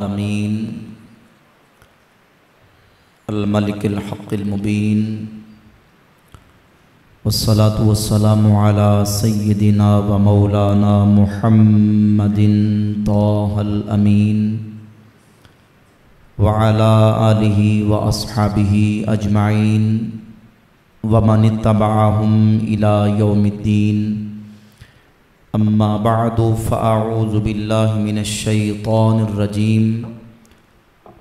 آمین الملک الحق المبین والصلاة والسلام علی سیدنا و مولانا محمد طہ الامین وعلی آلہ و اصحابہ اجمعین ومن اتبعہم الی یوم الدین اما بعد فاعوذ باللہ من الشیطان الرجیم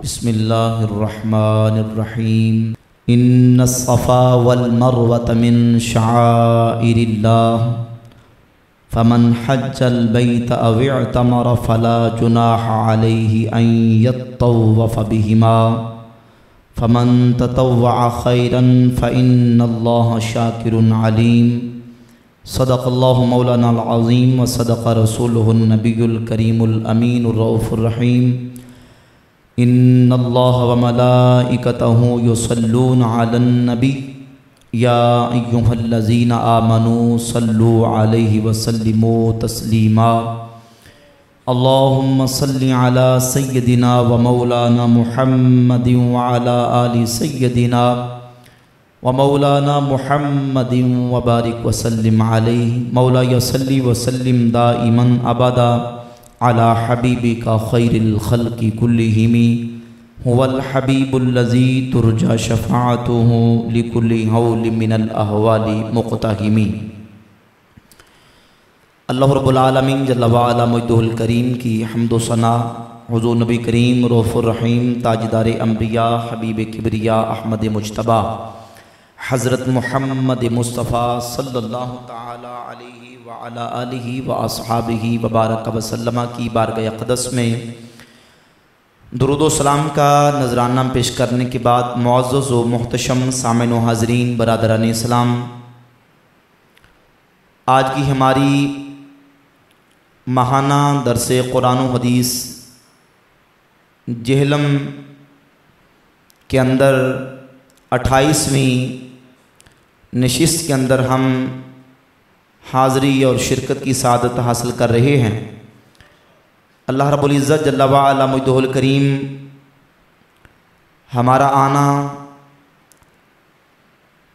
بسم اللہ الرحمن الرحیم ان الصفا والمروة من شعائر اللہ فمن حج البیت او اعتمر فلا جناح علیہ ان یطوف بہما فمن تطوع خیرا فإن اللہ شاکر علیم صدق اللہ مولانا العظیم و صدق رسولہ النبی الکریم الامین الرؤوف الرحیم ان اللہ و ملائکتہ یصلون علی النبی یا ایہا الذین آمنوا صلوا علیہ وسلموا تسلیما اللہم صلی علی سیدنا و مولانا محمد وعلی آل سیدنا و مولانا محمد وبارک وسلم علیہ مولا صلی وسلم دائما ابدا علی حبیبک خیر الخلق کلہم هو الحبیب الذی ترجى شفاعته لكل هول من الاحوال مقتحم۔ اللہ رب العالمین جل وعلا مجدہ الکریم کی حمد و ثنا حضور نبی کریم رؤوف الرحیم تاجدار انبیاء حبیب کبریا احمد مجتبی حضرت محمد مصطفیٰ صلی اللہ تعالی علیہ وعلا آلہ و اصحابہ وبارک وسلم کی بارگاہ اقدس میں درود و سلام کا نذرانہ پیش کرنے کے بعد معزز و محتشم سامعین و حاضرین برادران اسلام، آج کی ہماری ماہانہ درس قرآن و حدیث جہلم کے اندر 28ویں نشست کے اندر ہم حاضری اور شرکت کی سعادت حاصل کر رہے ہیں۔ اللہ رب العزت جل وعلا مجدہ الکریم ہمارا آنا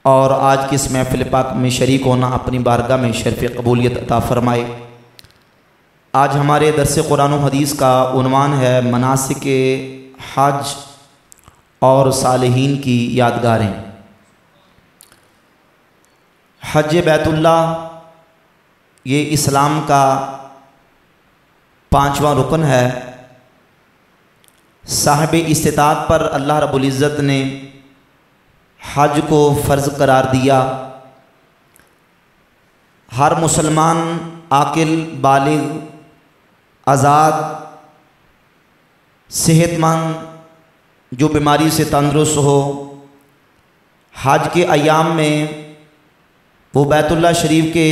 اور آج کی اس محفل پاک میں شریک ہونا اپنی بارگاہ میں شرف قبولیت عطا فرمائے۔ آج ہمارے درس قرآن و حدیث کا عنوان ہے مناسک حج اور صالحین کی یادگاریں۔ حج بیت اللہ یہ اسلام کا 5واں رکن ہے۔ صاحب استطاعت پر اللہ رب العزت نے حج کو فرض قرار دیا۔ ہر مسلمان عاقل بالغ آزاد صحت مند جو بیماری سے تندرست ہو، حج کے ایام میں وہ بیت اللہ شریف کے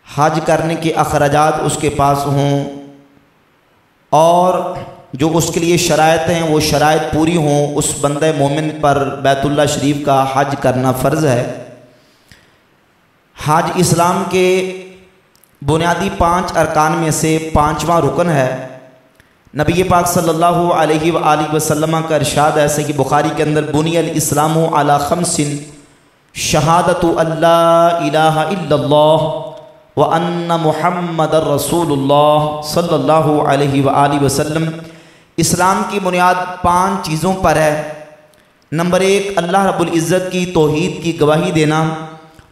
حج کرنے کے اخراجات اس کے پاس ہوں اور جو اس کے لیے شرائط ہیں وہ شرائط پوری ہوں، اس بندہ مومن پر بیت اللہ شریف کا حج کرنا فرض ہے۔ حج اسلام کے بنیادی 5 ارکان میں سے 5واں رکن ہے۔ نبی پاک صلی اللہ علیہ وآلہ وسلم کا ارشاد ہے صحیح بخاری کے اندر بنی الاسلام علی 5 شہادت اللہ الہ الا اللہ وان محمد رسول اللہ صلی اللہ علیہ وآلہ وسلم۔ اسلام کی بنیاد 5 چیزوں پر ہے۔ نمبر 1 اللہ رب العزت کی توحید کی گواہی دینا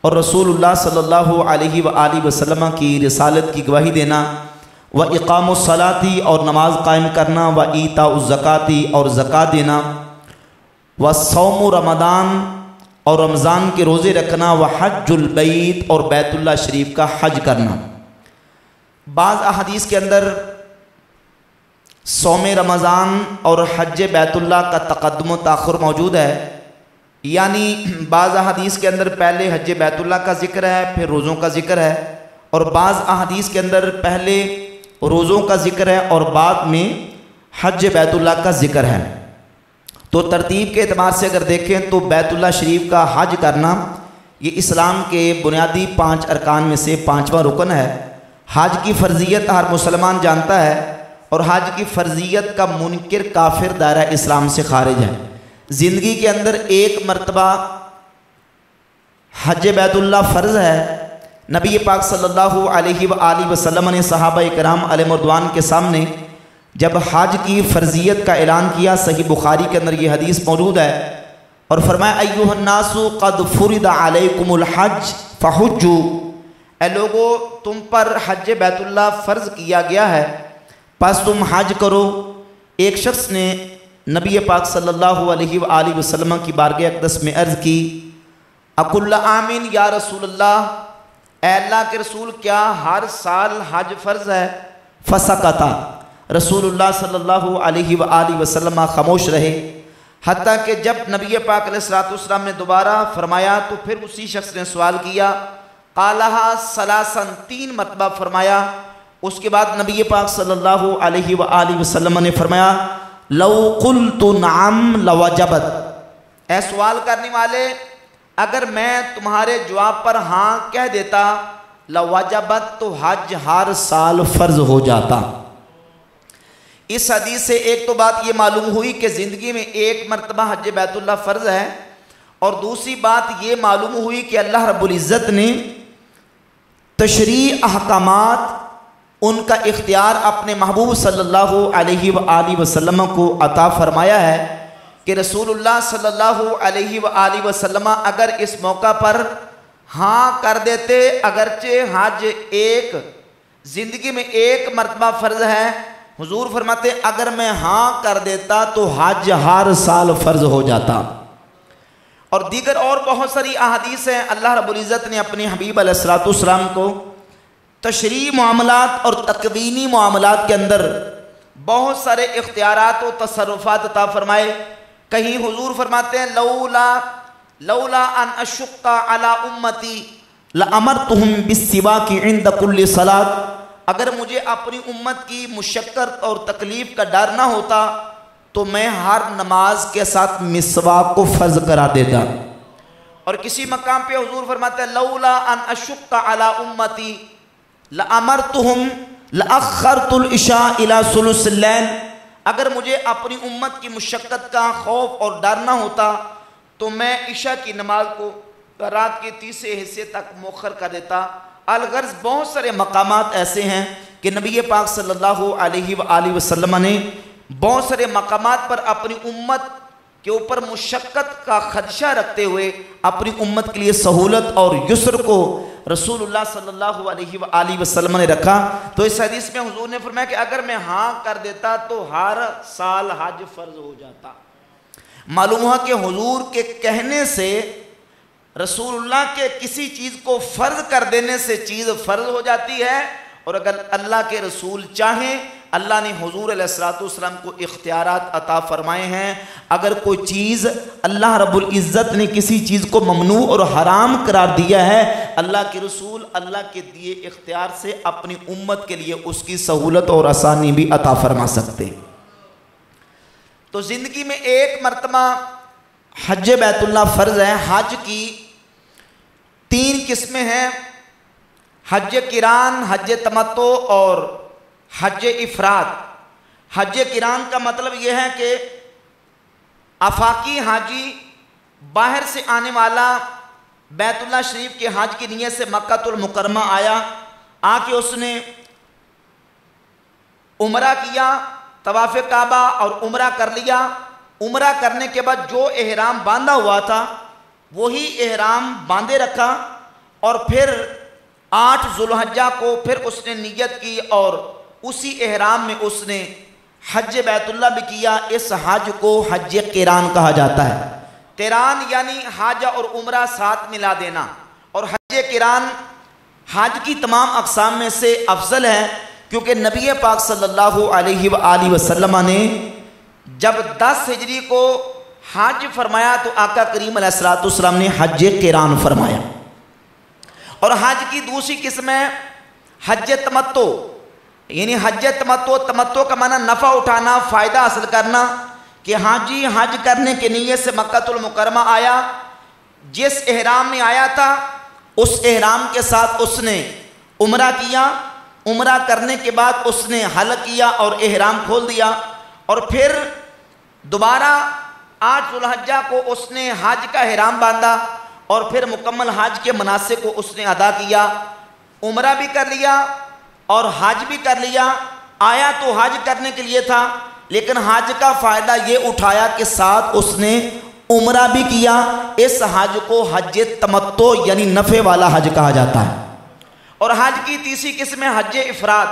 اور رسول اللہ صلی اللہ علیہ وآلہ وسلم کی رسالت کی گواہی دینا، و اقام الصلاۃ اور نماز قائم کرنا، و ایتاء الزکاۃ اور زکوٰۃ دینا، و صوم رمضان اور رمضان کے روزے رکھنا، و حج البیت اور بیت اللہ شریف کا حج کرنا۔ بعض احادیث کے اندر صوم رمضان اور حج بیت اللہ کا تقدم و تاخر موجود ہے، یعنی بعض احادیث کے اندر پہلے حج بیت اللہ کا ذکر ہے پھر روزوں کا ذکر ہے، اور بعض احادیث کے اندر پہلے روزوں کا ذکر ہے اور بعد میں حج بیت اللہ کا ذکر ہے۔ تو ترتیب کے اعتبار سے اگر دیکھیں تو بیت اللہ شریف کا حج کرنا یہ اسلام کے بنیادی 5 ارکان میں سے 5واں رکن ہے۔ حج کی فرضیت ہر مسلمان جانتا ہے اور حج کی فرضیت کا منکر کافر دائرہ اسلام سے خارج ہے۔ زندگی کے اندر ایک مرتبہ حج بیت اللہ فرض ہے۔ نبی پاک صلی اللہ علیہ وآلہ وسلم نے صحابہ کرام علیہ رضوان کے سامنے جب حج کی فرضیت کا اعلان کیا، صحیح بخاری کے اندر یہ حدیث موجود ہے، اور فرمایا ایھا الناس قد فرض علیکم الحج فحجوا، اے لوگو تم پر حج بیت اللہ فرض کیا گیا ہے پس تم حج کرو۔ ایک شخص نے نبی پاک صلی اللہ علیہ وآلہ وسلم کی بارگاہ اقدس میں عرض کی، اکل عامین یا رسول اللہ، اے اللہ کے رسول کیا ہر سال حج فرض ہے؟ فسکتا، رسول اللہ صلی اللہ علیہ وآلہ وسلم خاموش رہے، حتیٰ کہ جب نبی پاک علیہ السلام نے دوبارہ فرمایا تو پھر اسی شخص نے سوال کیا، قالہا ثلاثاً، 3 مرتبہ فرمایا۔ اس کے بعد نبی پاک صلی اللہ علیہ وآلہ وسلم نے فرمایا، لو قلت نعم لوجبت، اے سوال کرنے والے اگر میں تمہارے جواب پر ہاں کہہ دیتا، لوجبت، تو حج ہر سال فرض ہو جاتا۔ اس حدیث سے ایک تو بات یہ معلوم ہوئی کہ زندگی میں ایک مرتبہ حج بیت اللہ فرض ہے، اور دوسری بات یہ معلوم ہوئی کہ اللہ رب العزت نے تشریع احکامات ان کا اختیار اپنے محبوب صلی اللہ علیہ وآلہ وسلم کو عطا فرمایا ہے کہ رسول اللہ صلی اللہ علیہ وآلہ وسلم اگر اس موقع پر ہاں کر دیتے، اگرچہ حج ایک زندگی میں ایک مرتبہ فرض ہے، حضور فرماتے اگر میں ہاں کر دیتا تو حج ہر سال فرض ہو جاتا۔ اور دیگر اور بہت ساری احادیث ہیں، اللہ رب العزت نے اپنے حبیب علیہ السلام کو تشریعی معاملات اور تقوینی معاملات کے اندر بہت سارے اختیارات و تصرفات عطا فرمائے۔ کہیں حضور فرماتے ہیں لولا ان اشق علی امتی لامرتہم بالسواک عند کل صلاۃ، اگر مجھے اپنی امت کی مشقت اور تکلیف کا ڈر نہ ہوتا تو میں ہر نماز کے ساتھ مسواک کو فرض کرا دیتا۔ اور کسی مقام پہ حضور فرماتے ہیں لولا ان اشق علی امتی لامرتہم لاخرت العشاء الی ثلث اللیل، اگر مجھے اپنی امت کی مشقت کا خوف اور ڈر نہ ہوتا تو میں عشاء کی نماز کو رات کے 30 حصے تک مؤخر کر دیتا۔ الغرض بہت سارے مقامات ایسے ہیں کہ نبی پاک صلی اللہ علیہ وآلہ وسلم نے بہت سارے مقامات پر اپنی امت کے اوپر مشقت کا خدشہ رکھتے ہوئے اپنی امت کے لیے سہولت اور یسر کو رسول اللہ صلی اللہ علیہ وآلہ وسلم نے رکھا۔ تو اس حدیث میں حضور نے فرمایا کہ اگر میں ہاں کر دیتا تو ہر سال حج فرض ہو جاتا۔ معلوم ہوا کہ حضور کے کہنے سے، رسول اللہ کے کسی چیز کو فرض کر دینے سے چیز فرض ہو جاتی ہے، اور اگر اللہ کے رسول چاہیں، اللہ نے حضور علیہ السلام کو اختیارات عطا فرمائے ہیں، اگر کوئی چیز اللہ رب العزت نے کسی چیز کو ممنوع اور حرام قرار دیا ہے، اللہ کے رسول اللہ کے دیے اختیار سے اپنی امت کے لیے اس کی سہولت اور آسانی بھی عطا فرما سکتے۔ تو زندگی میں ایک مرتبہ حج بیت اللہ فرض ہے۔ حج کی 3 قسمیں ہیں، حج قران، حج تمتع اور حج افراد۔ حج قران کا مطلب یہ ہے کہ آفاقی حاجی باہر سے آنے والا بیت اللہ شریف کے حج کی نیت سے مکہ المکرمہ آیا، آ کے اس نے عمرہ کیا، طواف کعبہ اور عمرہ کر لیا۔ عمرہ کرنے کے بعد جو احرام باندھا ہوا تھا وہی احرام باندھے رکھا، اور پھر 8 ذوالحجہ کو پھر اس نے نیت کی اور اسی احرام میں اس نے حج بیت اللہ بھی کیا۔ اس حج کو حج قران کہا جاتا ہے۔ قران یعنی حج اور عمرہ ساتھ ملا دینا، اور حج قران حج کی تمام اقسام میں سے افضل ہے، کیونکہ نبی پاک صلی اللہ علیہ وآلہ وسلم نے جب 10 ہجری کو حج فرمایا تو آقا کریم علیہ السلام نے حج قران فرمایا۔ اور حج کی دوسری قسم ہے حج تمتع، یعنی حج تمتع کا معنی نفع اٹھانا، فائدہ حاصل کرنا، کہ حاجی حج کرنے کے نیت سے مکہ المکرمہ آیا، جس احرام میں آیا تھا اس احرام کے ساتھ اس نے عمرہ کیا، عمرہ کرنے کے بعد اس نے حلق کیا اور احرام کھول دیا، اور پھر دوبارہ 8 ذو الحجہ کو اس نے حج کا احرام باندھا، اور پھر مکمل حج کے مناسک کو اس نے ادا کیا، عمرہ بھی کر لیا اور حج بھی کر لیا۔ آیا تو حج کرنے کے لیے تھا، لیکن حج کا فائدہ یہ اٹھایا کہ ساتھ اس نے عمرہ بھی کیا۔ اس حج کو حج تمتع یعنی نفع والا حج کہا جاتا ہے۔ اور حج کی تیسری قسم ہے حج افراد،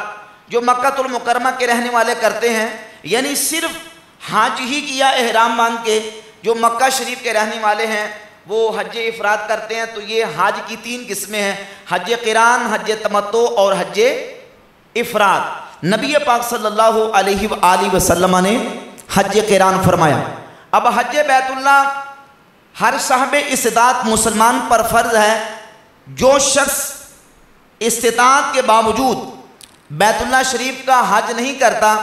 جو مکہ المکرمہ کے رہنے والے کرتے ہیں، یعنی صرف حج ہی کیا احرام باندھ کے۔ جو مکہ شریف کے رہنے والے ہیں وہ حج افراد کرتے ہیں۔ تو یہ حج کی 3 قسمیں ہیں، حج قران، حج تمتع اور حج افراد۔ نبی پاک صلی اللہ علیہ وآلہ وسلم نے حج قران فرمایا۔ اب حج بیت اللہ ہر صاحب استطاعت مسلمان پر فرض ہے۔ جو شخص استطاعت کے باوجود بیت اللہ شریف کا حج نہیں کرتا،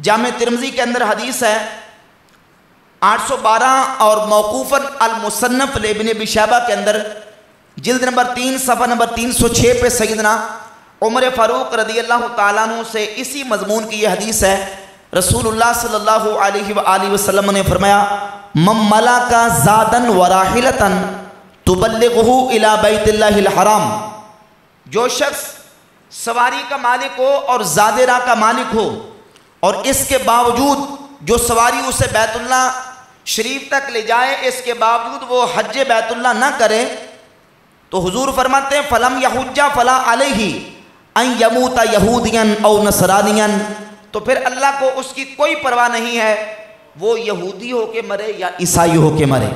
جامع ترمذی کے اندر حدیث ہے 812 اور موقوفاً المصنف لابن ابی شیبہ کے اندر جلد نمبر 3 صفحہ نمبر 306 پہ سیدنا عمر فاروق رضی اللہ تعالیٰ عنہ سے اسی مضمون کی یہ حدیث ہے۔ رسول اللہ صلی اللہ علیہ وآلہ وسلم نے فرمایا، من ملک زادن وراحلتن تبلغہ الی بیت اللہ الحرام، جو شخص سواری کا مالک ہو اور زاد راہ کا مالک ہو، اور اس کے باوجود جو سواری اسے بیت اللہ شریف تک لے جائے، اس کے باوجود وہ حج بیت اللہ نہ کرے، تو حضور فرماتے ہیں فلم یحج فلا علیہ ان یموت یہودیا او نصرانیا، تو پھر اللہ کو اس کی کوئی پرواہ نہیں ہے وہ یہودی ہو کے مرے یا عیسائی ہو کے مرے،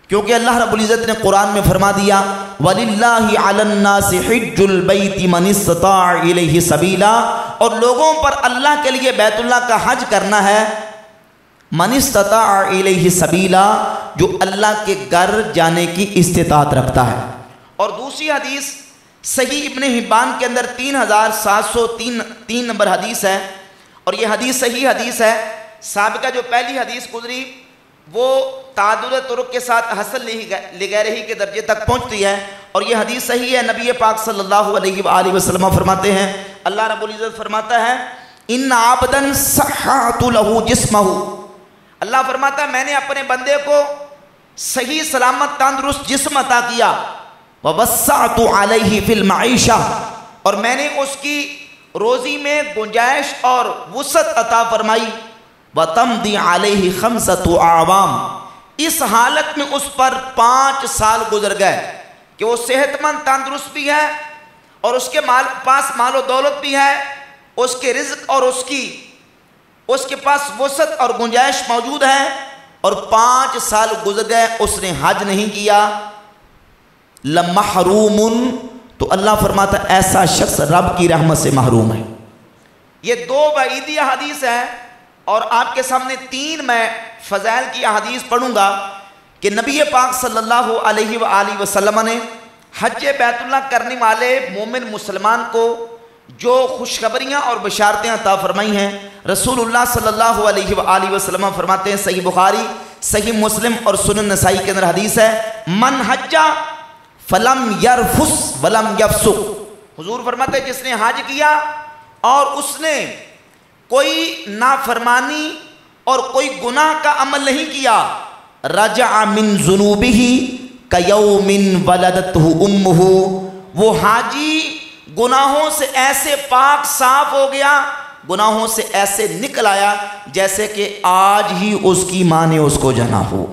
کیونکہ اللہ رب العزت نے قرآن میں فرما دیا وَلِلَّهِ عَلَى النَّاسِ حِجُّ الْبَيْتِ مَنِ اسْتَطَاعَ إِلَيْهِ سَبِيلًا، اور لوگوں پر اللہ کے لیے بیت اللہ کا حج کرنا ہے، مَنِ اسْتَطَاعَ إِلَيْهِ سَبِيلًا، جو اللہ کے گھر جانے کی استطاعت رکھتا ہے۔ اور دوسری حدیث صحیح ابن حبان کے اندر 3703 نمبر حدیث ہے، اور یہ حدیث صحیح حدیث ہے۔ سابقہ جو پہلی حدیث گزری وہ تعدد طرق کے ساتھ حسن لغیرہی کے درجے تک پہنچتی ہے، اور یہ حدیث صحیح ہے۔ نبی پاک صلی اللہ علیہ وآلہ وسلم فرماتے ہیں، اللہ رب العزت فرماتا ہے ان عبدن صححت لہ جسمہ، اللہ فرماتا ہے میں نے اپنے بندے کو صحیح سلامت تندرست جسم عطا کیا، ووسعت علیہ فی المعیشہ، اور میں نے اس کی روزی میں گنجائش اور وسعت عطا فرمائی، وَتَمْضِي عَلَيْهِ 5 أَعْوَامٍ، اس حالت میں اس پر 5 سال گزر گئے کہ وہ صحت مند تندرست بھی ہے، اور اس کے پاس مال و دولت بھی ہے، اس کے رزق اور اس کے پاس وسعت اور گنجائش موجود ہے، اور 5 سال گزر گئے اس نے حج نہیں کیا، لَمَحْرُومٌ، تو اللہ فرماتا ہے ایسا شخص رب کی رحمت سے محروم ہے۔ یہ 2 وعیدیہ حدیث ہے، اور آپ کے سامنے 3 میں فضائل کی احادیث پڑھوں گا کہ نبی پاک صلی اللہ علیہ وآلہ وسلم نے حج بیت اللہ کرنے والے مومن مسلمان کو جو خوشخبریاں اور بشارتیں عطا فرمائی ہیں۔ رسول اللہ صلی اللہ علیہ وآلہ وسلم فرماتے ہیں، صحیح بخاری، صحیح مسلم اور سنن نسائی کے اندر حدیث ہے، من حج فلم یرفس ولم یفسق، حضور فرماتے ہیں جس نے حج کیا اور اس نے کوئی نافرمانی اور کوئی گناہ کا عمل نہیں کیا، رجع من ذنوبہ کیوم ولدتہ امہ، وہ حاجی گناہوں سے ایسے پاک صاف ہو گیا، گناہوں سے ایسے نکل آیا جیسے کہ آج ہی اس کی ماں نے اس کو جنا ہو۔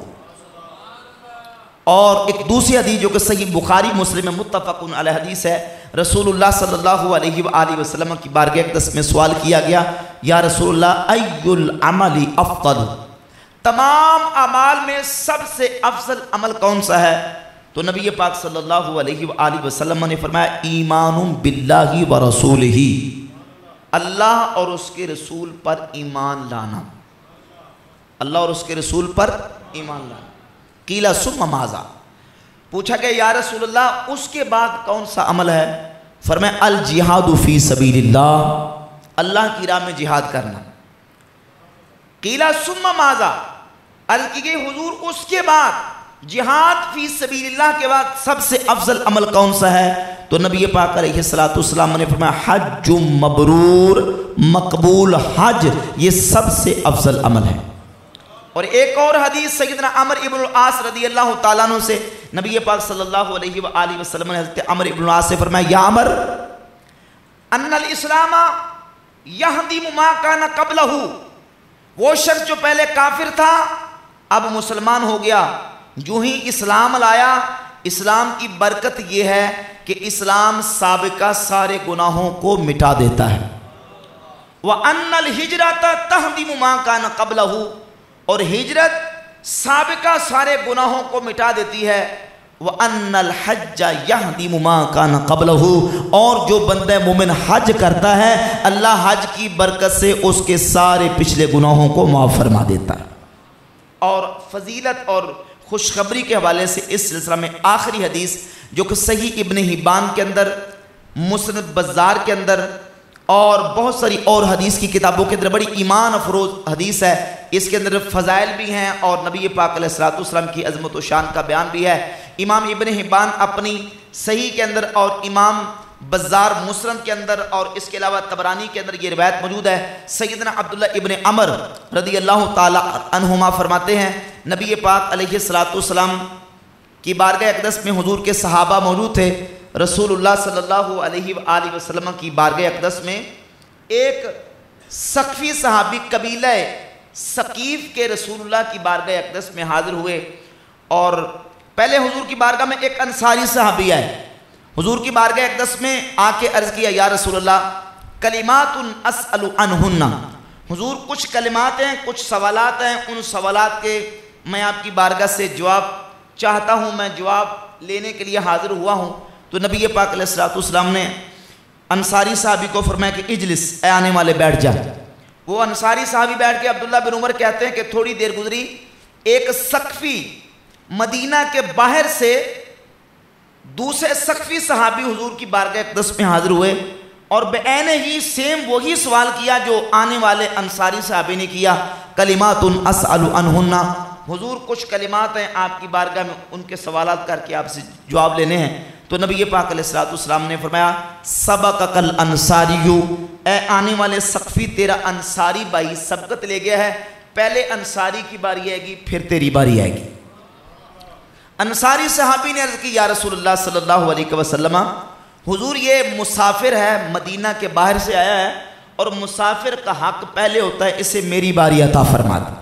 اور ایک دوسری حدیث جو کہ صحیح بخاری مسلم میں متفق علیہ حدیث ہے، رسول اللہ صلی اللہ علیہ وآلہ وسلم کی بارگاہ اقدس میں سوال کیا گیا، یا رسول اللہ ای العمل افضل، تمام اعمال میں سب سے افضل عمل کون سا ہے؟ تو نبی پاک صلی اللہ علیہ وآلہ وسلم نے فرمایا ایمان باللہ ورسولہ، اللہ اور اس کے رسول پر ایمان لانا، اللہ اور اس کے رسول پر ایمان لانا۔ قیل ثم ماذا، پوچھا کہ یا رسول اللہ اس کے بعد کون سا عمل ہے؟ فرمایا الجہاد فی سبیل اللہ، اللہ کی راہ میں جہاد کرنا۔ قیل ثم ماذا، عرض کی گئی حضور اس کے بعد جہاد فی سبیل اللہ کے بعد سب سے افضل عمل کون سا ہے؟ تو نبی پاک علیہ السلام نے فرمایا حج مبرور، مقبول حج یہ سب سے افضل عمل ہے۔ اور ایک اور حدیث سیدنا عمرو ابن العاص رضی اللہ تعالیٰ عنہ سے نبی پاک صلی اللہ علیہ وآلہ وسلم نے حضرت عمرو ابن العاص سے فرمایا یا عمر ان الاسلام یہدم ما کان قبلہ، وہ شخص جو پہلے کافر تھا اب مسلمان ہو گیا، جو ہی اسلام لایا، اسلام کی برکت یہ ہے کہ اسلام سابقہ سارے گناہوں کو مٹا دیتا ہے۔ وَأَنَّ الْحِجْرَةَ تَهْدِمُ مَا كَانَ قَبْلَهُ، اور ہجرت سابقہ سارے گناہوں کو مٹا دیتی ہے۔ وَأَنَّ الْحَجَّ يَهْدِمُ مَا كَانَ قَبْلَهُ، اور جو بندہ مومن حج کرتا ہے اللہ حج کی برکت سے اس کے سارے پچھلے گناہوں کو معاف فرما دیتا ہے۔ اور فضیلت اور خوشخبری کے حوالے سے اس سلسلہ میں آخری حدیث جو کہ صحیح ابن حبان کے اندر، مسند بزار کے اندر اور بہت ساری اور حدیث کی کتابوں کے اندر بڑی ایمان افروز حدیث ہے، اس کے اندر فضائل بھی ہیں اور نبی پاک علیہ السلام کی عظمت و شان کا بیان بھی ہے۔ امام ابن حبان اپنی صحیح کے اندر اور امام بزار مسند کے اندر اور اس کے علاوہ طبرانی کے اندر یہ روایت موجود ہے۔ سیدنا عبداللہ ابن عمر رضی اللہ تعالی عنہما فرماتے ہیں نبی پاک علیہ السلام کی بارگاہ اقدس میں حضور کے صحابہ موجود تھے۔ رسول اللہ صلی اللہ علیہ وآلہ وسلم کی بارگاہ اقدس میں ایک ثقفی صحابی قبیلہ ثقیف کے رسول اللہ کی بارگاہ اقدس میں حاضر ہوئے، اور پہلے حضور کی بارگاہ میں ایک انصاری صحابی آئے، حضور کی بارگاہ اقدس میں آ کے عرض کیا یا رسول اللہ کلمات اسأل عنہن، حضور کچھ کلمات ہیں، کچھ سوالات ہیں، ان سوالات کے میں آپ کی بارگاہ سے جواب چاہتا ہوں، میں جواب لینے کے لیے حاضر ہوا ہوں۔ تو نبی پاک علیہ السلام نے انصاری صحابی کو فرمایا کہ اجلس، اے آنے والے بیٹھ جا۔ وہ انصاری صحابی بیٹھ کے عبداللہ بن عمر کہتے ہیں کہ تھوڑی دیر گزری، ایک ثقفی مدینہ کے باہر سے دوسرے ثقفی صحابی حضور کی بارگاہ اقدس میں حاضر ہوئے اور بعین ہی سیم وہی سوال کیا جو آنے والے انصاری صحابی نے کیا، کلمات اسأل عنہن، حضور کچھ کلمات ہیں آپ کی بارگاہ میں، ان کے سوالات کر کے آپ سے جواب لینے ہیں۔ تو نبی پاک علیہ السلام نے فرمایا سبقک الانصاری، اے آنے والے ثقفی تیرا انصاری بھائی سبقت لے گیا ہے، پہلے انصاری کی باری آئے گی پھر تیری باری آئے گی۔ انصاری صحابی نے عرض کی یا رسول اللہ صلی اللہ علیہ وسلم حضور یہ مسافر ہے، مدینہ کے باہر سے آیا ہے اور مسافر کا حق پہلے ہوتا ہے، اسے میری باری عطا فرما دے۔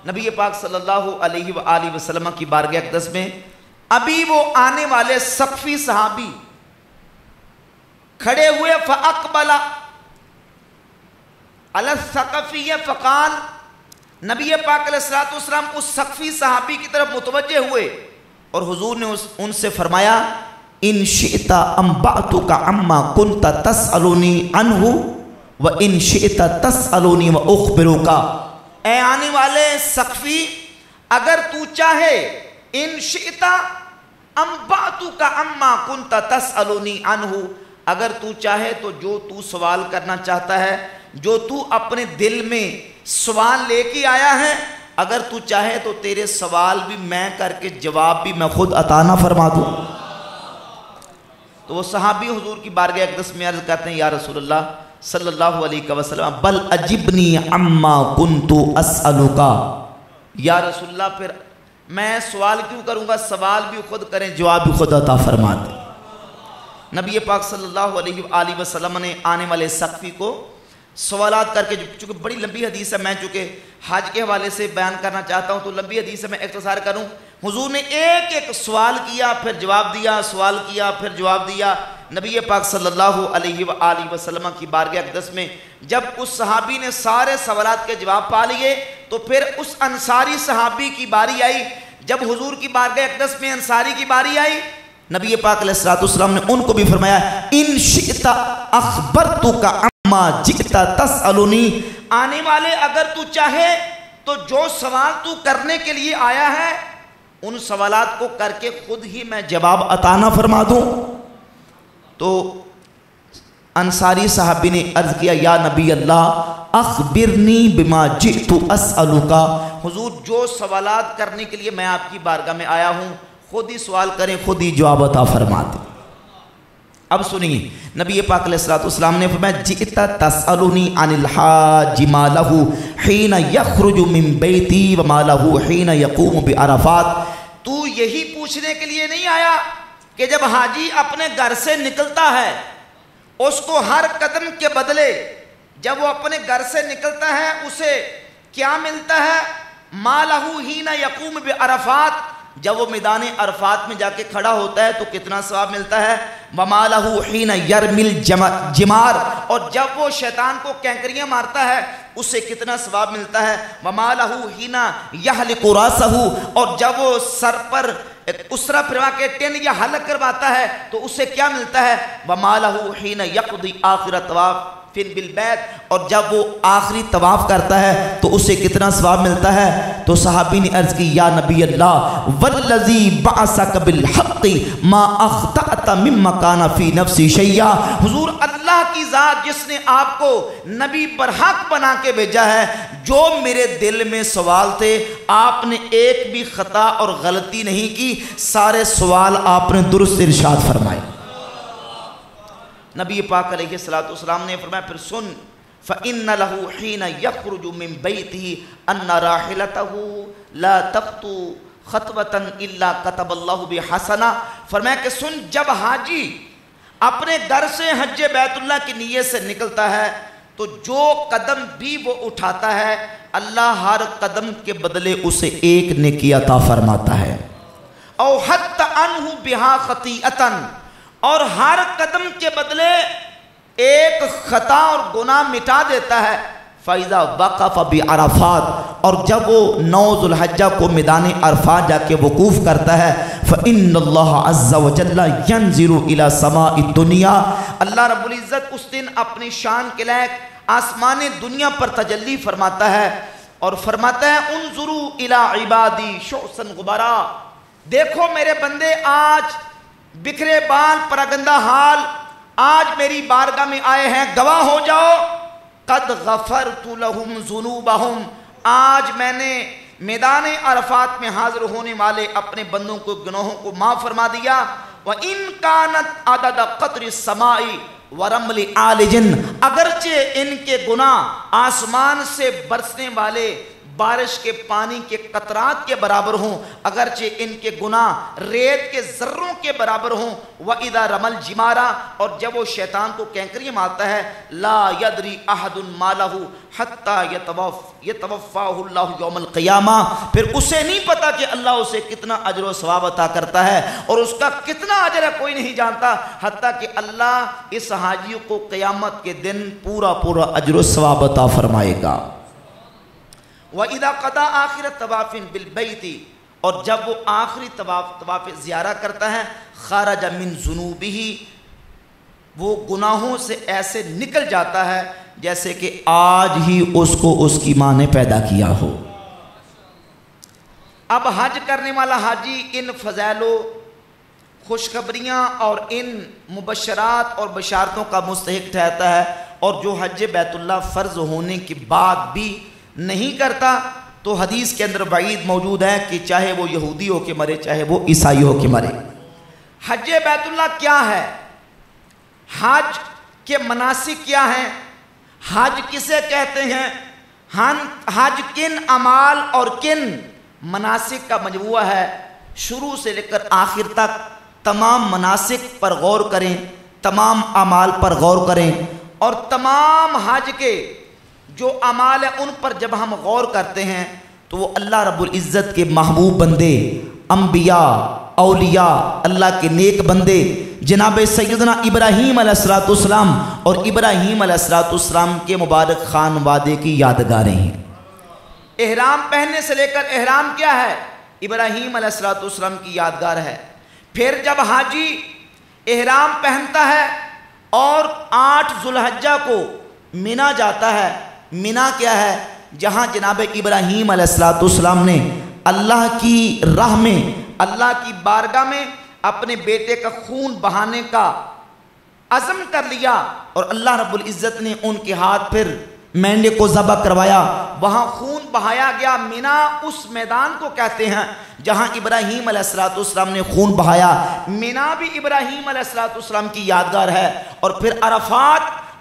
نبی پاک صلی اللہ علیہ وآلہ وسلم کی بارگاہ اقدس میں ابھی وہ آنے والے ثقفی صحابی کھڑے ہوئے، فَأَقْبَلَ عَلَى الثَّقَفِيَّ فَقَالَ، نبی پاک علیہ السلام اس ثقفی صحابی کی طرف متوجہ ہوئے اور حضور نے ان سے فرمایا ان شئت انبأتک عما كنت تسألنی عنہ وان شئت تسألنی واخبرک، اے آنے والے ثقفی اگر تو چاہے، ان شئت انبأتک عما كنت تسألنی عنہ، اگر تو چاہے تو جو تو سوال کرنا چاہتا ہے، جو تو اپنے دل میں سوال لے کے آیا ہے، اگر تو چاہے تو تیرے سوال بھی میں کر کے جواب بھی میں خود عطا نہ فرما دوں۔ تو وہ صحابی حضور کی بارگاہ اقدس میں عرض کرتے ہیں یا رسول اللہ صلی اللہ علیہ وسلم بل اجبنی عما کنت اسألک، یا رسول اللہ پھر میں سوال کیوں کروں گا، سوال بھی خود کریں جواب بھی خود عطا فرما دیں۔ نبی پاک صلی اللہ علیہ وآلہ وسلم نے آنے والے ثقفی کو سوالات کر کے، چونکہ بڑی لمبی حدیث ہے، میں چونکہ حج کے حوالے سے بیان کرنا چاہتا ہوں تو لمبی حدیث ہے، میں اختصار کروں۔ حضور نے ایک ایک سوال کیا پھر جواب دیا، سوال کیا پھر جواب دیا۔ نبی پاک صلی اللہ علیہ وآلہ وسلم کی بارگاہ اقدس میں جب اس صحابی نے سارے سوالات کے جواب پا لیے تو پھر اس انصاری صحابی کی باری آئی۔ جب حضور کی بارگاہ اقدس میں انصاری کی باری آئی، نبی پاک علیہ السلام نے ان کو بھی فرمایا ان شئت اخبرتک عما جئت تسألنی، آنے والے اگر تو چاہے تو جو سوال تو کرنے کے لیے آیا ہے ان سوالات کو کر کے خود ہی میں جواب عطا نہ فرما دوں۔ تو انصاری صحابی نے عرض کیا یا نبی اللہ اخبرنی بما جئت اسألک، حضور جو سوالات کرنے کے لیے میں آپ کی بارگاہ میں آیا ہوں خود ہی سوال کریں خود ہی جواب عطا فرما دیں۔ اب سنیے نبی پاک علیہ السلام نے فرمایا جئت تسألنی عن الحاج ما له حین یخرج من بیتی وما له حین یقوم بعرفات، تو یہی پوچھنے کے لیے نہیں آیا کہ جب حاجی اپنے گھر سے نکلتا ہے اس کو ہر قدم کے بدلے جب وہ اپنے گھر سے نکلتا ہے اسے کیا ملتا ہے؟ ما له حین یقوم بعرفات، جب وہ میدان عرفات میں جا کے کھڑا ہوتا ہے تو کتنا ثواب ملتا ہے؟ وما له حین یرمی الجمار، اور جب وہ شیطان کو کینکریاں مارتا ہے اسے کتنا ثواب ملتا ہے؟ وما له حین یحلق راسہ، اور جب وہ سر پر اسرا پھروا کے ٹین یا حلق کرواتا ہے تو اسے کیا ملتا ہے؟ وما له حین یقضی آخر طواف بالبیت، اور جب وہ آخری طواف کرتا ہے تو اسے کتنا ثواب ملتا ہے؟ تو صحابی نے عرض کی یا نبی اللہ والذی بعثک بالحق ما اخطأت مما کان فی نفسی شیئا، حضور اللہ کی ذات جس نے آپ کو نبی برحق بنا کے بھیجا ہے، جو میرے دل میں سوال تھے آپ نے ایک بھی خطا اور غلطی نہیں کی، سارے سوال آپ نے درست ارشاد فرمائے۔ نبی پاک علیہ السلام نے فرمایا پھر سن فَإِنَّ لَهُ حِينَ يَخْرُجُ مِن بَيْتِهِ أَنَّ رَاحِلَتَهُ لَا تَخْطُو خَطْوَةً إِلَّا كَتَبَ اللَّهُ بِحَسَنَةٍ، فرمایا کہ سن جب حاجی اپنے گھر سے حج بیت اللہ کی نیت سے نکلتا ہے تو جو قدم بھی وہ اٹھاتا ہے اللہ ہر قدم کے بدلے اسے ایک نیکی عطا فرماتا ہے، او حَتَّ عَنْهُ بِهَا خَطِيئَةً، اور ہر قدم کے بدلے ایک خطا اور گناہ مٹا دیتا ہے۔ فَإِذَا وَقَفَ بِعَرَفَاتٍ، اور جب وہ 9 ذو الحجہ کو میدان عرفات جا کے وقوف کرتا ہے فَإِنَّ اللَّهَ عَزَّ وَجَلَّ يَنزِلُ إِلَى سَمَاءِ الدُّنْيَا، اللہ رب العزت اس دن اپنی شان کے لائق آسمان دنیا پر تجلی فرماتا ہے اور فرماتا ہے انظروا إِلَى عِبَادِي شُعْثًا غُبَرًا، دیکھو میرے بندے آج بکھرے بال پراگندہ حال آج میری بارگاہ میں آئے ہیں، گواہ ہو جاؤ قد غفرت لہم ذنوبہم، آج میں نے میدان عرفات میں حاضر ہونے والے اپنے بندوں کو گناہوں کو معاف فرما دیا۔ وَإِن كَانَتْ عَدَدَ قَطْرِ السَّمَاءِ وَرَمْلِ عَالِجٍ، اگرچہ ان کے گناہ آسمان سے برسنے والے بارش کے پانی کے قطرات کے برابر ہوں، اگرچہ ان کے گناہ ریت کے ذروں کے برابر ہوں۔ وَإِذَا رَمَى الْجِمَارَ، اور جب وہ شیطان کو کینکری مارتا ہے لَا يَدْرِي أَحَدٌ مَا لَهُ حَتَّى يَتَوَفَّاهُ اللَّهُ يَوْمَ الْقِيَامَةِ، پھر اسے نہیں پتا کہ اللہ اسے کتنا اجر و ثواب عطا کرتا ہے اور اس کا کتنا اجر ہے کوئی نہیں جانتا، حتیٰ کہ اللہ اس حاجی کو قیامت کے دن پورا پورا اجر و ثواب عطا فرمائے گا۔ وَإِذَا قَضَى آخِرَ طَوَافٍ بِالْبَيْتِ، اور جب وہ آخری طواف زیارہ کرتا ہے خَرَجَ مِن ذُنُوبِهِ، وہ گناہوں سے ایسے نکل جاتا ہے جیسے کہ آج ہی اس کو اس کی ماں نے پیدا کیا ہو۔ اب حج کرنے والا حاجی ان فضائل و خوشخبریاں اور ان مبشرات اور بشارتوں کا مستحق ٹھہرتا ہے، اور جو حج بیت اللہ فرض ہونے کے بعد بھی نہیں کرتا تو حدیث کے اندر وعید موجود ہے کہ چاہے وہ یہودی ہو کے مرے چاہے وہ عیسائی ہو کے مرے۔ حج بیت اللہ کیا ہے؟ حج کے مناسک کیا ہیں؟ حج کسے کہتے ہیں؟ حج کن اعمال اور کن مناسک کا مجموعہ ہے؟ شروع سے لے کر آخر تک تمام مناسک پر غور کریں، تمام اعمال پر غور کریں، اور تمام حج کے جو اعمال ہیں ان پر جب ہم غور کرتے ہیں تو وہ اللہ رب العزت کے محبوب بندے، انبیاء، اولیاء، اللہ کے نیک بندے جناب سیدنا ابراہیم علیہ السلام اور ابراہیم علیہ السلام کے مبارک خانوادے کی یادگاریں ہیں۔ احرام پہننے سے لے کر احرام کیا ہے؟ ابراہیم علیہ السلام کی یادگار ہے۔ پھر جب حاجی احرام پہنتا ہے اور 8 ذو الحجہ کو مینا جاتا ہے، مینا کیا ہے؟ جہاں جناب ابراہیم علیہ السلام نے اللہ کی راہ میں، اللہ کی بارگاہ میں اپنے بیٹے کا خون بہانے کا عزم کر لیا، اور اللہ رب العزت نے ان کے ہاتھ پھر مینڈے کو ذبح کروایا، وہاں خون بہایا گیا، مینا اس میدان کو کہتے ہیں جہاں ابراہیم علیہ السلام نے خون بہایا، مینا بھی ابراہیم علیہ السلام کی یادگار ہے۔ اور پھر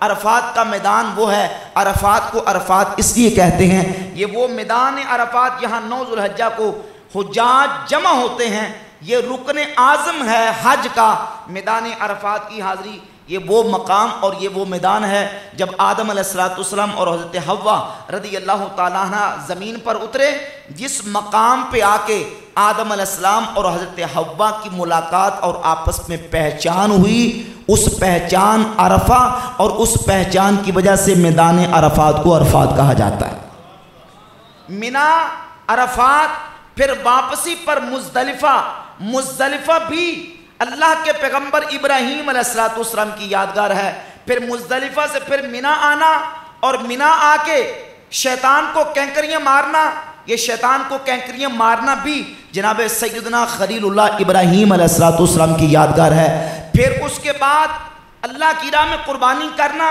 عرفات کا میدان وہ ہے، عرفات کو عرفات اس لیے کہتے ہیں، یہ وہ میدان عرفات یہاں 9 ذو الحجہ کو حجاج جمع ہوتے ہیں، یہ رکن اعظم ہے حج کا، میدان عرفات کی حاضری، یہ وہ مقام اور یہ وہ میدان ہے جب آدم علیہ السلام اور حضرت حوا رضی اللہ تعالیٰ عنہ زمین پر اترے، جس مقام پہ آ کے آدم علیہ السلام اور حضرت حوا کی ملاقات اور آپس میں پہچان ہوئی، اس پہچان عرفہ، اور اس پہچان کی وجہ سے میدان عرفات کو عرفات کہا جاتا ہے۔ مینا، عرفات، پھر واپسی پر مزدلفہ بھی اللہ کے پیغمبر ابراہیم علیہ السلام کی یادگار ہے۔ پھر مزدلفہ سے پھر مینا آنا، اور مینا آ کے شیطان کو کینکریاں مارنا، یہ شیطان کو کینکریاں مارنا بھی جناب سیدنا خلیل اللہ ابراہیم علیہ السلام کی یادگار ہے۔ پھر اس کے بعد اللہ کی راہ میں قربانی کرنا،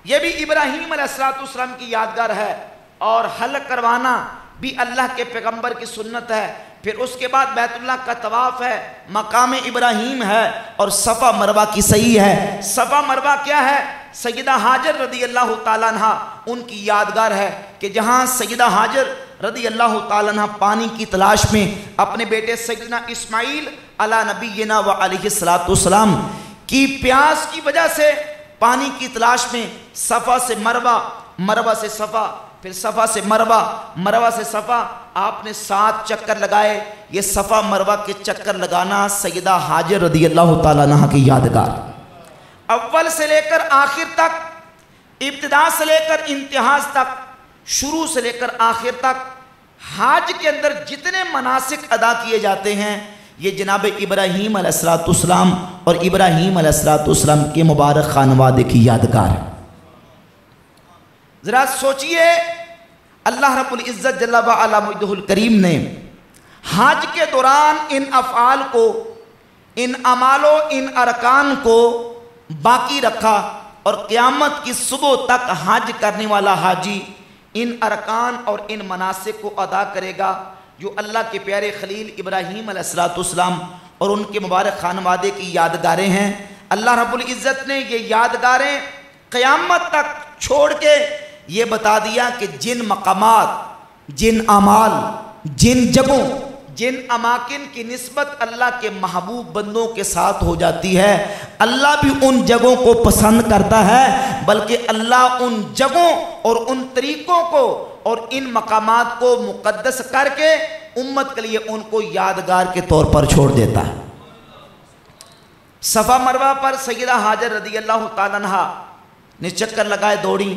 یہ بھی ابراہیم علیہ السلام کی یادگار ہے، اور حلق کروانا بھی اللہ کے پیغمبر کی سنت ہے۔ پھر اس کے بعد بیت اللہ کا طواف ہے، مقام ابراہیم ہے، اور صفا مروہ کی صحیح ہے۔ صفا مروہ کیا ہے؟ سیدہ حاجر رضی اللہ تعالیٰ عنہ ان کی یادگار ہے کہ جہاں سیدہ حاجر رضی اللہ تعالیٰ عنہ پانی کی تلاش میں اپنے بیٹے سیدنا اسماعیل علی نبینا و علیہ السلام کی پیاس کی وجہ سے پانی کی تلاش میں صفا سے مروہ، مروہ سے صفا، پھر صفا سے مروہ، مروہ سے صفا، آپ نے 7 چکر لگائے۔ یہ صفا مروہ کے چکر لگانا سیدہ حاجر رضی اللہ تعالیٰ عنہ کی یادگار، اول سے لے کر آخر تک، ابتدا سے لے کر انتہا تک، شروع سے لے کر آخر تک، حج کے اندر جتنے مناسک ادا کیے جاتے ہیں یہ جناب ابراہیم علیہ السلام اور ابراہیم علیہ السلام کے مبارک خانوادے کی یادگار ہے۔ ذرا سوچئے، اللہ رب العزت جل وعلا مجدہ الکریم نے حج کے دوران ان افعال کو، ان اعمال و ان ارکان کو باقی رکھا، اور قیامت کی صبح تک حج کرنے والا حاجی ان ارکان اور ان مناسک کو ادا کرے گا جو اللہ کے پیارے خلیل ابراہیم علیہ السلام اور ان کے مبارک خانوادے کی یادگاریں ہیں۔ اللہ رب العزت نے یہ یادگاریں قیامت تک چھوڑ کے یہ بتا دیا کہ جن مقامات، جن اعمال، جن جگہوں، جن اماکن کی نسبت اللہ کے محبوب بندوں کے ساتھ ہو جاتی ہے، اللہ بھی ان جگہوں کو پسند کرتا ہے، بلکہ اللہ ان جگہوں اور ان طریقوں کو اور ان مقامات کو مقدس کر کے امت کے لیے ان کو یادگار کے طور پر چھوڑ دیتا ہے۔ صفا مروہ پر سیدہ حاجر رضی اللہ تعالیٰ عنہ نے چکر لگائے، دوڑی،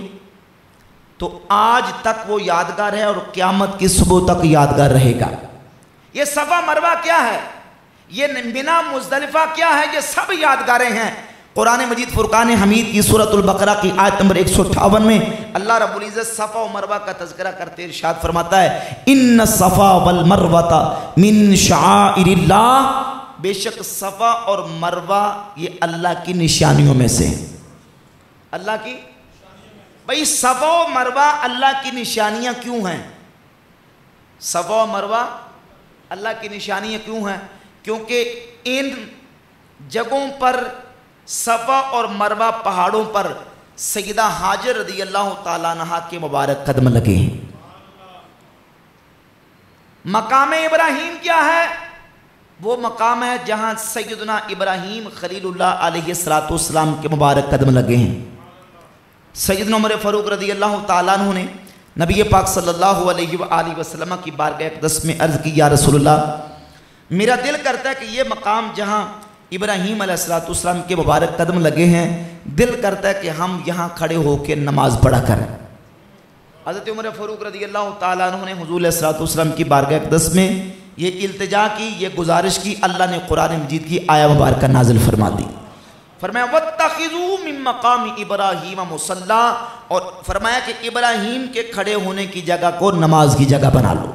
تو آج تک وہ یادگار ہے اور قیامت کی صبح تک یادگار رہے گا۔ یہ صفا مروہ کیا ہے، یہ مینا مزدلفہ کیا ہے، یہ سب یادگاریں ہیں۔ قرآن مجید فرقان حمید کی سورۃ البقرہ کی آیت نمبر 158 میں اللہ رب العزت صفا و مروہ کا تذکرہ کرتے ارشاد فرماتا ہے، ان الصفا والمروۃ من شعائر اللہ، بے شک صفا اور مروہ یہ اللہ کی نشانیوں میں سے، اللہ کی، بھئی صفا و مروہ اللہ کی نشانیاں کیوں ہیں؟ صفا و مروہ اللہ کی نشانیاں کیوں ہیں؟ کیونکہ ان جگہوں پر، صفا اور مروہ پہاڑوں پر سیدہ حاجر رضی اللہ تعالیٰ عنہ کے مبارک قدم لگے ہیں۔ مقام ابراہیم کیا ہے؟ وہ مقام ہے جہاں سیدنا ابراہیم خلیل اللہ علیہ السلام کے مبارک قدم لگے ہیں۔ سیدنا عمر فاروق رضی اللہ تعالیٰ عنہ نے نبی پاک صلی اللہ علیہ وآلہ وسلم کی بارگاہ اقدس میں عرض کی، یا رسول اللہ، میرا دل کرتا ہے کہ یہ مقام جہاں ابراہیم علیہ السلام کے مبارک قدم لگے ہیں، دل کرتا ہے کہ ہم یہاں کھڑے ہو کے نماز پڑھا کریں۔ حضرت عمر فاروق رضی اللہ تعالیٰ عنہ نے حضور علیہ السلام کی بارگاہ اقدس میں یہ التجا کی، یہ گزارش کی، اللہ نے قرآن مجید کی آیہ مبارکہ نازل فرما دی۔ فرمایا وَاتَّخِذُوا مِن مَّقَامِ إِبْرَاهِيمَ مُصَلَّى، اور فرمایا کہ ابراہیم کے کھڑے ہونے کی جگہ کو نماز کی جگہ بنا لو۔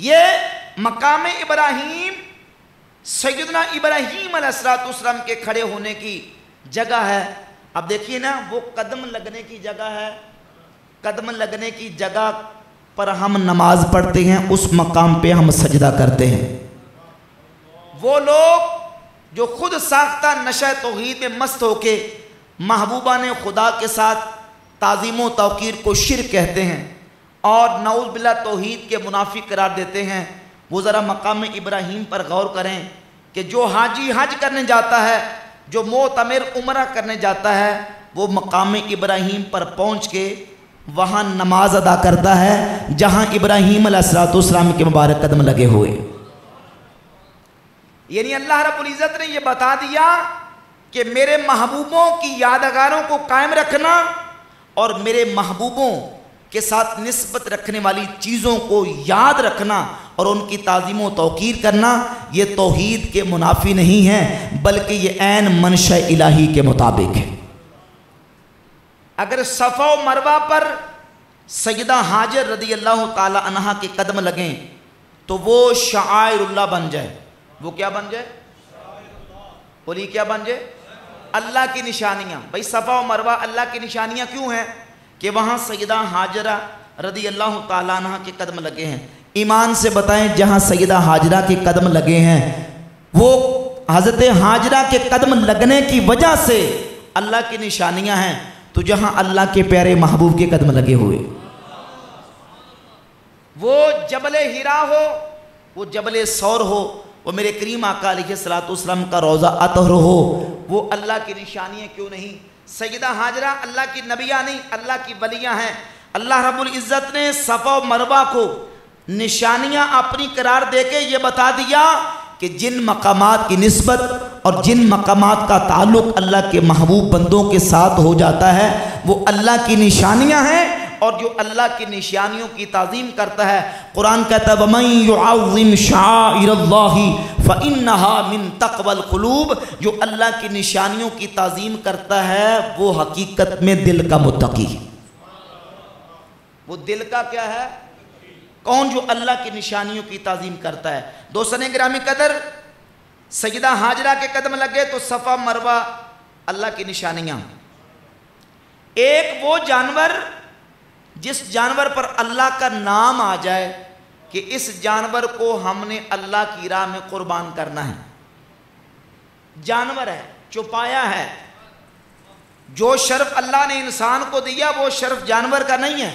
یہ مقام ابراہیم سیدنا ابراہیم علیہ السلام کے کھڑے ہونے کی جگہ ہے۔ اب دیکھیے نا، وہ قدم لگنے کی جگہ ہے، قدم لگنے کی جگہ پر ہم نماز پڑھتے ہیں اس مقام پہ ہم سجدہ کرتے ہیں۔ وہ لوگ جو خود ساختہ نشہ توحید میں مست ہو کے محبوبان خدا کے ساتھ تعظیم و توقیر کو شرک کہتے ہیں اور نعوذ باللہ توحید کے منافی قرار دیتے ہیں، وہ ذرا مقام ابراہیم پر غور کریں کہ جو حاجی حج کرنے جاتا ہے، جو معتمر عمرہ کرنے جاتا ہے، وہ مقام ابراہیم پر پہنچ کے وہاں نماز ادا کرتا ہے جہاں ابراہیم علیہ السلام کے مبارک قدم لگے ہوئے۔ یعنی اللہ رب العزت نے یہ بتا دیا کہ میرے محبوبوں کی یادگاروں کو قائم رکھنا اور میرے محبوبوں کے ساتھ نسبت رکھنے والی چیزوں کو یاد رکھنا اور ان کی تعظیم و توقیر کرنا، یہ توحید کے منافی نہیں ہے بلکہ یہ عین منشأ الہی کے مطابق ہے۔ اگر صفا و مروہ پر سیدہ حاجر رضی اللہ تعالی عنہا کے قدم لگیں تو وہ شعائر اللہ بن جائے۔ وہ کیا بن جائے؟ بولیے کیا بن جائے؟ اللہ کی نشانیاں۔ بھئی صفا و مروہ اللہ کی نشانیاں کیوں ہیں؟ کہ وہاں سیدہ حاجرہ رضی اللہ تعالیٰ عنہ کے قدم لگے ہیں۔ ایمان سے بتائیں جہاں سیدہ حاجرہ کے قدم لگے ہیں وہ حضرت حاجرہ کے قدم لگنے کی وجہ سے اللہ کی نشانیاں ہیں، تو جہاں اللہ کے پیارے محبوب کے قدم لگے ہوئے، وہ جبل ہیرا ہو، وہ جبل سور ہو، وہ میرے کریم آقا علیہ السلام کا روضہ اطہر ہو، وہ اللہ کی نشانیاں کیوں نہیں؟ سیدہ حاجرہ اللہ کی نبیہ نہیں، اللہ کی ولیہ ہیں۔ اللہ رب العزت نے صفا و مروہ کو نشانیاں اپنی قرار دے کے یہ بتا دیا کہ جن مقامات کی نسبت اور جن مقامات کا تعلق اللہ کے محبوب بندوں کے ساتھ ہو جاتا ہے وہ اللہ کی نشانیاں ہیں، اور جو اللہ کی نشانیوں کی تعظیم کرتا ہے، قرآن کہتا ہے وَمَن يُعَظِّمْ شَعَائِرَ اللَّهِ فَإِنَّهَا مِن تَقْوَى الْقُلُوبِ، جو اللہ کی نشانیوں کی تعظیم کرتا ہے وہ حقیقت میں دل کا متقی ہے۔ وہ دل کا کیا ہے؟ کون؟ جو اللہ کی نشانیوں کی تعظیم کرتا ہے۔ دوستان گرامی قدر، سیدہ حاجرہ کے قدم لگے تو صفا مروہ اللہ کی نشانیاں۔ ایک وہ جانور جس جانور پر اللہ کا نام آ جائے کہ اس جانور کو ہم نے اللہ کی راہ میں قربان کرنا ہے، جانور ہے، چھپایا ہے۔ جو شرف اللہ نے انسان کو دیا وہ شرف جانور کا نہیں ہے،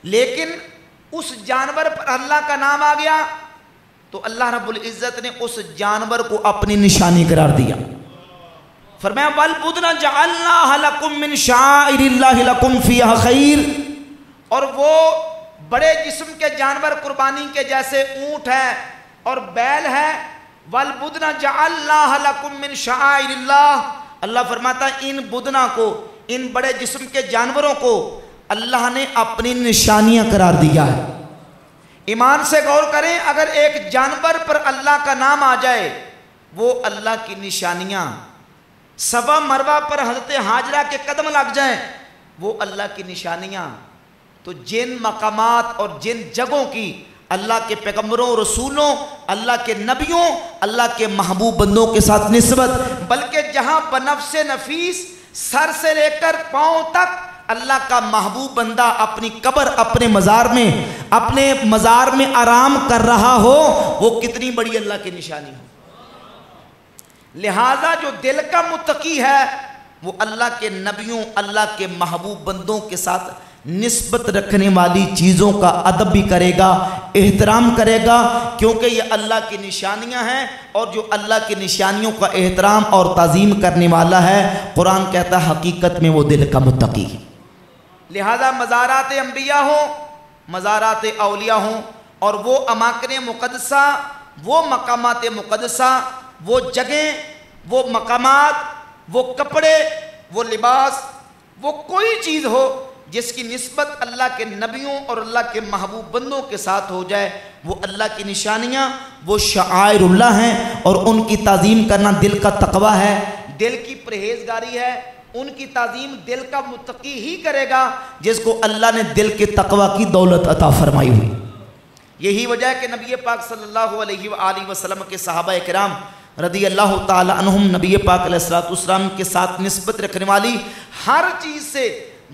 لیکن اس جانور پر اللہ کا نام آ گیا تو اللہ رب العزت نے اس جانور کو اپنی نشانی قرار دیا۔ فرمایا وَالْبُدْنَ جَعَلْنَاهَا لَكُم مِّن شَعَائِرِ اللَّهِ لَكُمْ فِيهَا خَيْرٌ، اور وہ بڑے جسم کے جانور قربانی کے جیسے اونٹ ہے اور بیل ہے۔ وَالْبُدْنَ جَعَلْنَاهَا لَكُم مِّن شَعَائِرِ اللَّهِ، اللہ فرماتا ہے ان بدنا کو، ان بڑے جسم کے جانوروں کو اللہ نے اپنی نشانیاں قرار دیا ہے۔ ایمان سے غور کریں، اگر ایک جانور پر اللہ کا نام آ جائے وہ اللہ کی نشانیاں، صفا مروہ پر حضرت حاجرہ کے قدم لگ جائیں وہ اللہ کی نشانیاں، تو جن مقامات اور جن جگہوں کی اللہ کے پیغمبروں، رسولوں، اللہ کے نبیوں، اللہ کے محبوب بندوں کے ساتھ نسبت، بلکہ جہاں بنفس نفیس سر سے لے کر پاؤں تک اللہ کا محبوب بندہ اپنی قبر، اپنے مزار میں آرام کر رہا ہو، وہ کتنی بڑی اللہ کی نشانی ہو۔ لہذا جو دل کا متقی ہے وہ اللہ کے نبیوں، اللہ کے محبوب بندوں کے ساتھ نسبت رکھنے والی چیزوں کا ادب بھی کرے گا، احترام کرے گا، کیونکہ یہ اللہ کی نشانیاں ہیں، اور جو اللہ کی نشانیوں کا احترام اور تعظیم کرنے والا ہے، قرآن کہتا ہے حقیقت میں وہ دل کا متقی ہے۔ لہذا مزارات انبیاء ہوں، مزارات اولیاء ہوں، اور وہ اماکن مقدسہ، وہ مقامات مقدسہ، وہ جگہیں، وہ مقامات، وہ کپڑے، وہ لباس، وہ کوئی چیز ہو جس کی نسبت اللہ کے نبیوں اور اللہ کے محبوب بندوں کے ساتھ ہو جائے، وہ اللہ کی نشانیاں، وہ شعائر اللہ ہیں، اور ان کی تعظیم کرنا دل کا تقوی ہے، دل کی پرہیزگاری ہے۔ ان کی تعظیم دل کا متقی ہی کرے گا جس کو اللہ نے دل کے تقوی کی دولت عطا فرمائی ہوئی۔ یہی وجہ ہے کہ نبی پاک صلی اللہ علیہ وآلہ وسلم کے صحابہ کرام رضی اللہ تعالی عنہم نبی پاک علیہ السلام کے ساتھ نسبت رکھنے والی ہر چیز سے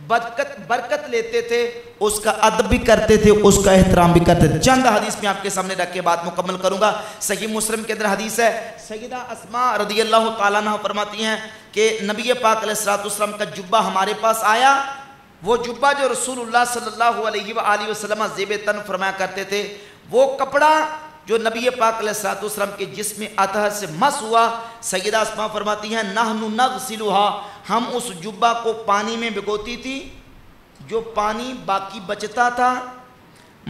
برکت لیتے تھے، اس کا ادب بھی کرتے تھے، اس کا احترام بھی کرتے تھے۔ چند حدیث میں آپ کے سامنے رکھ کے بات مکمل کروں گا۔ صحیح مسلم کے اندر حدیث ہے، سیدہ اسماء رضی اللہ تعالیٰ عنہ فرماتی ہیں کہ نبی پاک علیہ السلام کا جبہ ہمارے پاس آیا، وہ جبہ جو رسول اللہ صلی اللہ علیہ وآلہ وسلم زیب تن فرمایا کرتے تھے، وہ کپڑا جو نبی پاک علیہ السلام کے جسم اطہر سے مس ہوا، سیدہ اسماء فرماتی ہیں نحن نغسلها، ہم اس جبہ کو پانی میں بھگوتی تھی، جو پانی باقی بچتا تھا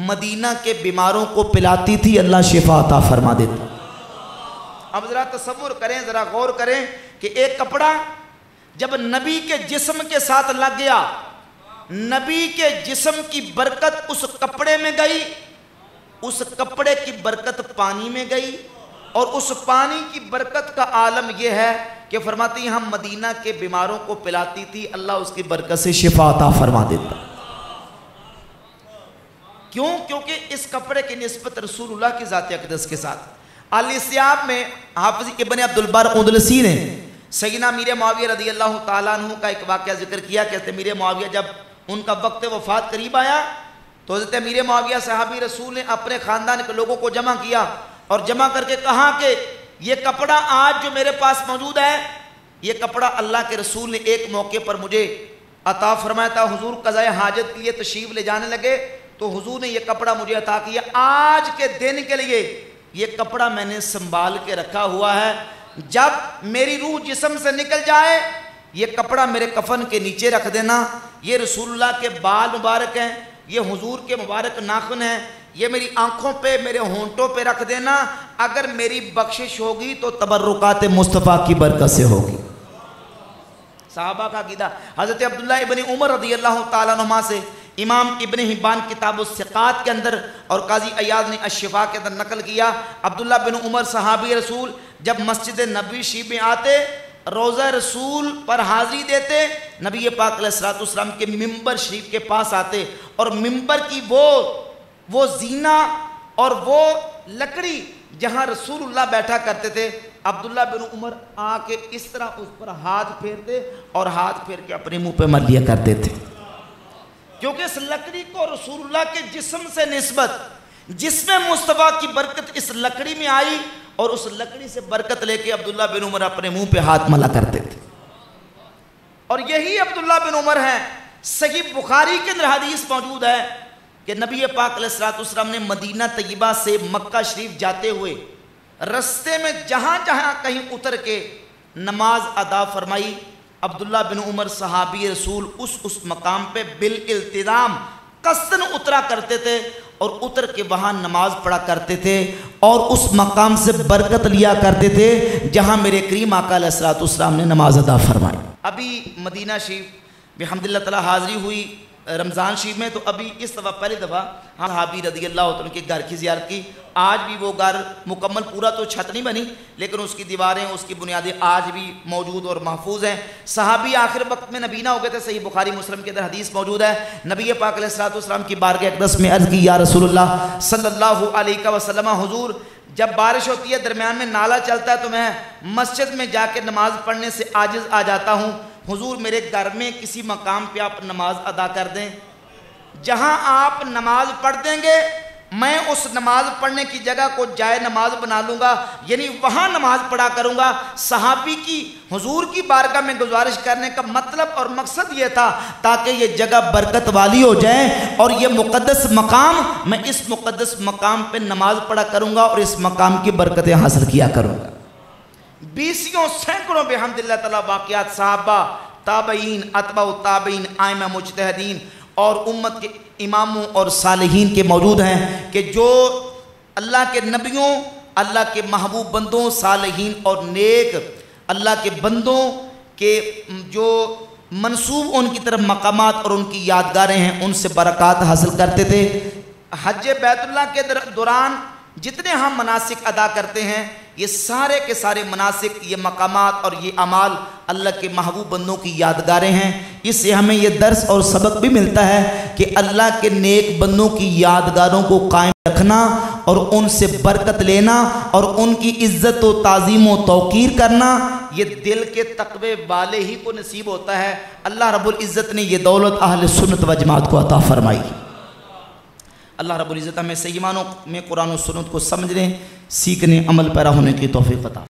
مدینہ کے بیماروں کو پلاتی تھی، اللہ شفا عطا فرما دیتا۔ اب ذرا تصور کریں، ذرا غور کریں کہ ایک کپڑا جب نبی کے جسم کے ساتھ لگ گیا، نبی کے جسم کی برکت اس کپڑے میں گئی، اس کپڑے کی برکت پانی میں گئی، اور اس پانی کی برکت کا عالم یہ ہے کہ فرماتی ہیں ہم مدینہ کے بیماروں کو پلاتی تھی، اللہ اس کی برکت سے شفا عطا فرما دیتا۔ کیوں؟ کیونکہ اس کپڑے کی نسبت رسول اللہ کی ذات اقدس کے ساتھ۔ الاستیاب میں حافظ ابن عبد البر اندلسی نے سیدنا امیر معاویہ رضی اللہ تعالیٰ عنہ کا ایک واقعہ ذکر کیا، کہتے ہیں امیر معاویہ جب ان کا وقت وفات قریب آیا تو حضرت امیر معاویہ صحابی رسول نے اپنے خاندان کے لوگوں کو جمع کیا اور جمع کر کے کہا کہ یہ کپڑا آج جو میرے پاس موجود ہے، یہ کپڑا اللہ کے رسول نے ایک موقع پر مجھے عطا فرمایا تھا، حضور قضاء حاجت کے لیے تشریف لے جانے لگے تو حضور نے یہ کپڑا مجھے عطا کیا، آج کے دن کے لیے یہ کپڑا میں نے سنبھال کے رکھا ہوا ہے، جب میری روح جسم سے نکل جائے یہ کپڑا میرے کفن کے نیچے رکھ دینا، یہ رسول اللہ کے بال مبارک ہیں، یہ حضور کے مبارک ناخن ہیں، یہ میری آنکھوں پہ میرے ہونٹوں پہ رکھ دینا، اگر میری بخشش ہوگی تو تبرکات مصطفیٰ کی برکت سے ہوگی۔ صحابہ کا عقیدہ۔ حضرت عبداللہ ابن عمر رضی اللہ تعالیٰ عنہ سے امام ابن حبان کتاب الثقات کے اندر اور قاضی عیاض نے الشفاء کے اندر نقل کیا، عبداللہ بن عمر صحابی رسول جب مسجد نبوی شریف میں آتے، روضہ رسول پر حاضری دیتے، نبی پاک علیہ السلام کے ممبر شریف کے پاس آتے اور ممبر کی وہ زینہ اور وہ لکڑی جہاں رسول اللہ بیٹھا کرتے تھے، عبداللہ بن عمر آ کے اس طرح اس پر ہاتھ پھیرتے اور ہاتھ پھیر کے اپنے منہ پہ مر لیا کرتے تھے، کیونکہ اس لکڑی کو رسول اللہ کے جسم سے نسبت، جس میں مصطفیٰ کی برکت اس لکڑی میں آئی اور اس لکڑی سے برکت لے کے عبداللہ بن عمر اپنے منہ پہ ہاتھ ملا کرتے تھے۔ اور یہی عبداللہ بن عمر ہیں، صحیح بخاری کے اندر حدیث موجود ہے کہ نبی پاک علیہ السلام نے مدینہ طیبہ سے مکہ شریف جاتے ہوئے رستے میں جہاں جہاں کہیں اتر کے نماز ادا فرمائی، عبداللہ بن عمر صحابی رسول اس مقام پہ بالالتزام قصداً اترا کرتے تھے اور اتر کے وہاں نماز پڑھا کرتے تھے اور اس مقام سے برکت لیا کرتے تھے جہاں میرے کریم آقا علیہ السلام نے نماز ادا فرمائی۔ ابھی مدینہ شریف بحمد اللہ تعالیٰ حاضری ہوئی رمضان شریف میں، تو ابھی اس دفعہ پہلی دفعہ ہم صحابی رضی اللہ عنہ کے گھر کی زیارت کی۔ آج بھی وہ گھر مکمل پورا تو چھت نہیں بنی لیکن اس کی دیواریں، اس کی بنیادیں آج بھی موجود اور محفوظ ہیں۔ صحابی آخر وقت میں نبینا ہو گئے تھے، صحیح بخاری مسلم کے اندر حدیث موجود ہے، نبی پاک علیہ السلام کی بارگاہ اقدس میں عرض کی، یا رسول اللہ صلی اللہ علیہ وسلم، حضور جب بارش ہوتی ہے درمیان میں نالا چلتا ہے تو میں مسجد میں جا کے نماز پڑھنے سے عاجز آ جاتا ہوں، حضور میرے گھر میں کسی مقام پہ آپ نماز ادا کر دیں، جہاں آپ نماز پڑھ دیں گے میں اس نماز پڑھنے کی جگہ کو جائے نماز بنا لوں گا، یعنی وہاں نماز پڑھا کروں گا۔ صحابی کی حضور کی بارگاہ میں گزارش کرنے کا مطلب اور مقصد یہ تھا تاکہ یہ جگہ برکت والی ہو جائے اور یہ مقدس مقام، میں اس مقدس مقام پہ نماز پڑھا کروں گا اور اس مقام کی برکتیں حاصل کیا کروں گا۔ بیسیوں سینکڑوں بحمد اللہ تعالیٰ واقعات صحابہ، تابعین، اتباع التابعین، ائمہ مجتہدین اور امت کے اماموں اور صالحین کے موجود ہیں کہ جو اللہ کے نبیوں، اللہ کے محبوب بندوں، صالحین اور نیک اللہ کے بندوں کے جو منسوب ان کی طرف مقامات اور ان کی یادگاریں ہیں ان سے برکات حاصل کرتے تھے۔ حج بیت اللہ کے دوران جتنے ہم مناسک ادا کرتے ہیں یہ سارے کے سارے مناسک، یہ مقامات اور یہ اعمال اللہ کے محبوب بندوں کی یادگاریں ہیں۔ اس سے ہمیں یہ درس اور سبق بھی ملتا ہے کہ اللہ کے نیک بندوں کی یادگاروں کو قائم رکھنا اور ان سے برکت لینا اور ان کی عزت و تعظیم و توقیر کرنا یہ دل کے تقوی والے ہی کو نصیب ہوتا ہے۔ اللہ رب العزت نے یہ دولت اہل سنت و جماعت کو عطا فرمائی۔ اللہ رب العزت ہمیں صحیح معنوں میں قرآن و سنت کو سمجھنے، سیکھنے، عمل پیرا ہونے کی توفیق عطا